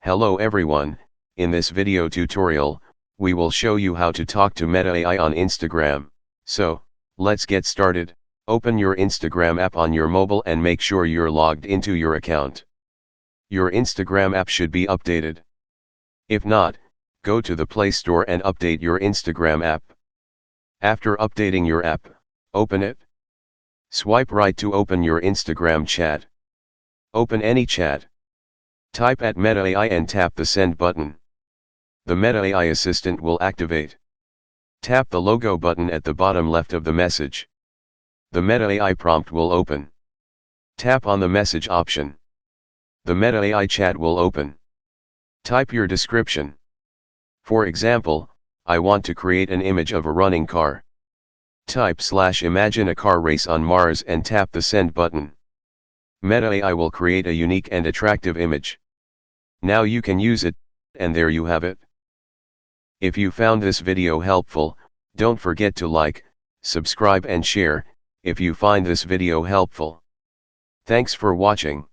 Hello everyone, in this video tutorial, we will show you how to talk to Meta AI on Instagram. So, let's get started. Open your Instagram app on your mobile and make sure you're logged into your account. Your Instagram app should be updated. If not, go to the Play Store and update your Instagram app. After updating your app, open it. Swipe right to open your Instagram chat. Open any chat. Type at Meta AI and tap the send button. The Meta AI assistant will activate. Tap the logo button at the bottom left of the message. The Meta AI prompt will open. Tap on the message option. The Meta AI chat will open. Type your description. For example, I want to create an image of a running car. Type /imagine a car race on Mars and tap the send button. Meta AI will create a unique and attractive image. Now you can use it, and there you have it. If you found this video helpful, don't forget to like, subscribe and share, if you find this video helpful. Thanks for watching.